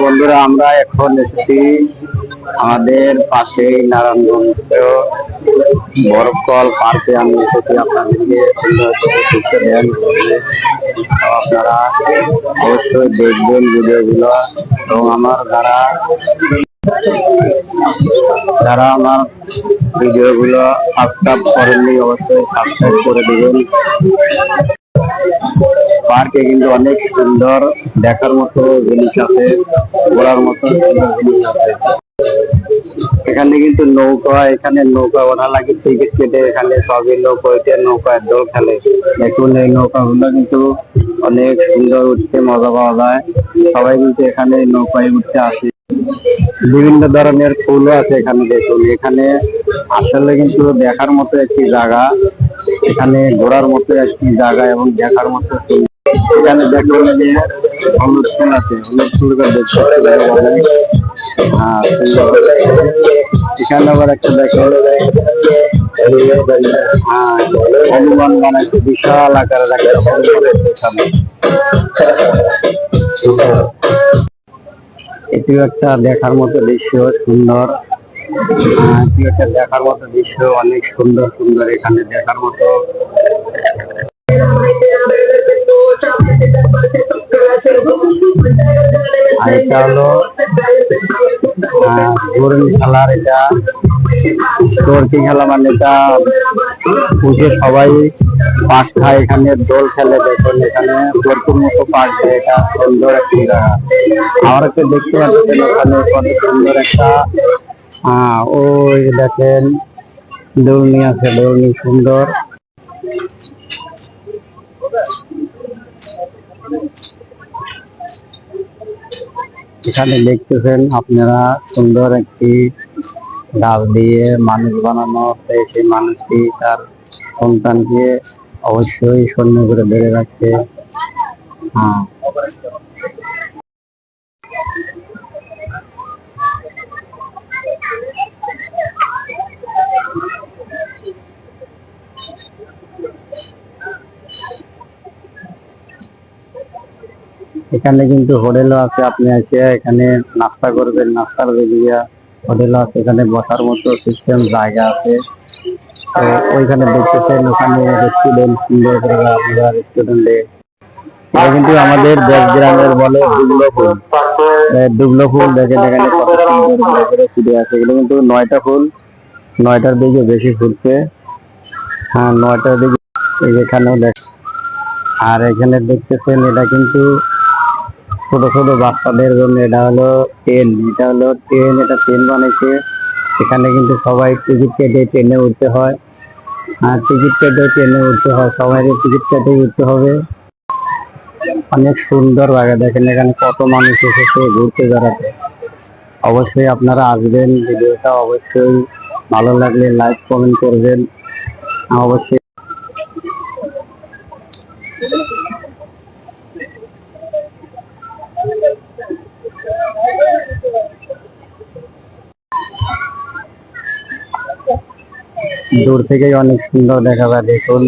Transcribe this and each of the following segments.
বন্ধুরা, আমরা এখন এসেছি আমাদের পাশে নারায়ণগঞ্জ বরফকল পার্কে। আমি এসেছি আপনাদেরকে ঘুরতে দেন। আপনারা অবশ্যই দেখবেন ভিডিওগুলো, এবং আমার যারা আমার ভিডিওগুলো সাবস্ক্রাইব করেননি অবশ্যই সাবস্ক্রাইব করে দিবেন। পার্কে কিন্তু অনেক সুন্দর দেখার মতো জিনিস আছে, ঘোরার মতো সুন্দর জিনিস আছে। এখানে কিন্তু এখানে নৌকা ওঠা লাগে টিকিট কেটে। এখানে সবই লোক ওইটা নৌকায় দোল খেলে। দেখুন এই নৌকাগুলো কিন্তু অনেক সুন্দর, উঠতে মজা পাওয়া যায়। সবাই কিন্তু এখানে নৌকায় উঠতে আসে। বিভিন্ন ধরনের ফুলও আছে এখানে। দেখুন এখানে আসলে কিন্তু দেখার মতো একটি জায়গা, এখানে ঘোরার মতো একটি জায়গা এবং দেখার মতো। এখানে দেখুন যে হলুদ ফুল আছে, হলুদ ফুলটা দেখতে এখানে আবার একটা দেখেন হনুমান বানাইছে, বিশাল আকারের একটা। এটিও একটা দেখার মতো দৃশ্য, সুন্দর। এটিও একটা দেখার মতো দৃশ্য, অনেক সুন্দর সুন্দর এখানে দেখার মতো। আর এটা হলো খেলার, এটা চরকি খেলা, মানে এটা উঠে সবাই পাক খায়, এখানে দোল খেলে। দেখুন এখানে চরকির মতো পাক দেয়, এটা সুন্দর একটি জায়গা। আমরা তো দেখতে পাচ্ছেন ওখানে কত সুন্দর একটা ওই দেখেন দৌড়নি আছে, দৌড়নি সুন্দর। এখানে দেখতেছেন আপনারা সুন্দর একটি ডাল দিয়ে মানুষ বানানো হচ্ছে। সেই মানুষটি তার সন্তানকে অবশ্যই সৈন্য করে ধরে রাখছে। এখানে কিন্তু হোটেলও আছে, আপনি এসে এখানে নাস্তা করবেন। নাস্তার বেরিয়ে হোটেলও আছে, এখানে বসার মতো সিস্টেম জায়গা আছে। তো ওইখানে দেখতেছেন ওখানে রেস্টুরেন্ট, সুন্দর করে আপনারা রেস্টুরেন্টে। এটা কিন্তু আমাদের দেশ গ্রামের বলে ডুবলো ফুল। ডুবলো ফুল দেখে এখানে কত সুন্দর করে ফুটে আছে। এগুলো কিন্তু 9টা ফুল, 9টার দিকে বেশি ফুটছে। 9টার দিকে এখানেও দেখ। আর এখানে দেখতেছেন এটা কিন্তু ছোট ছোট বাচ্চাদের জন্য। এটা হলো ট্রেন, এটা ট্রেন বানাইছে। এখানে কিন্তু সবাই টিকিট কেটে ট্রেনে উঠতে হয়। টিকিট কেটে ট্রেনে উঠতে হয়, সবাই টিকিট কেটে উঠতে হবে। অনেক সুন্দর জায়গা, দেখেন এখানে কত মানুষ এসেছে ঘুরতে বেড়াতে। অবশ্যই আপনারা আসবেন। ভিডিওটা অবশ্যই ভালো লাগলে লাইক কমেন্ট করবেন অবশ্যই। দূর থেকেই অনেক সুন্দর দেখা যায়। দেখুন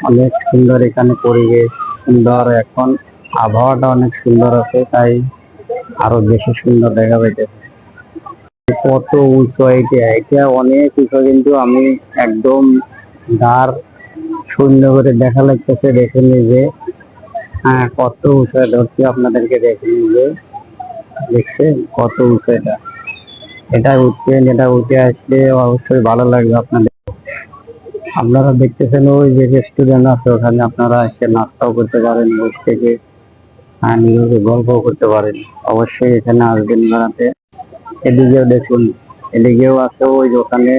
অনেক সুন্দর এখানে পরিবেশ, সুন্দর। এখন আবহাওয়াটা অনেক সুন্দর আছে, তাই আরো বেশি সুন্দর দেখা যাইতেছে। কত উঁচু এটা অনেক উঁচু, কিন্তু আমি একদম দাঁড় শূন্য করে দেখা লাগতেছে। দেখে নিজে কত উঁচু ধরছি আপনাদেরকে, দেখে নিজে দেখছেন কত উঁচু এটা। এটা উঠে আসলে অবশ্যই ভালো লাগবে আপনাদের। আপনারা দেখতেছেন ওই যে রেস্টুরেন্ট আছে, ওখানে আপনারা এসে নাস্তাও করতে পারেন, বসে থেকে নিজেকে গল্পও করতে পারেন। অবশ্যই এখানে আসবেন বেড়াতে। এদিকেও দেখুন, এদিকেও আছে ওই দোকানে।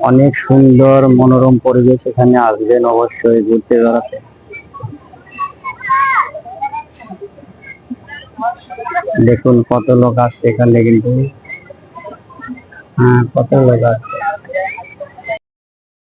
অনেক সুন্দর মনোরম পরিবেশ, এখানে আসবেন অবশ্যই ঘুরতে বেড়াতে। দেখুন কত লোক আসছে এখানে, কিন্তু কত লোক আসছে।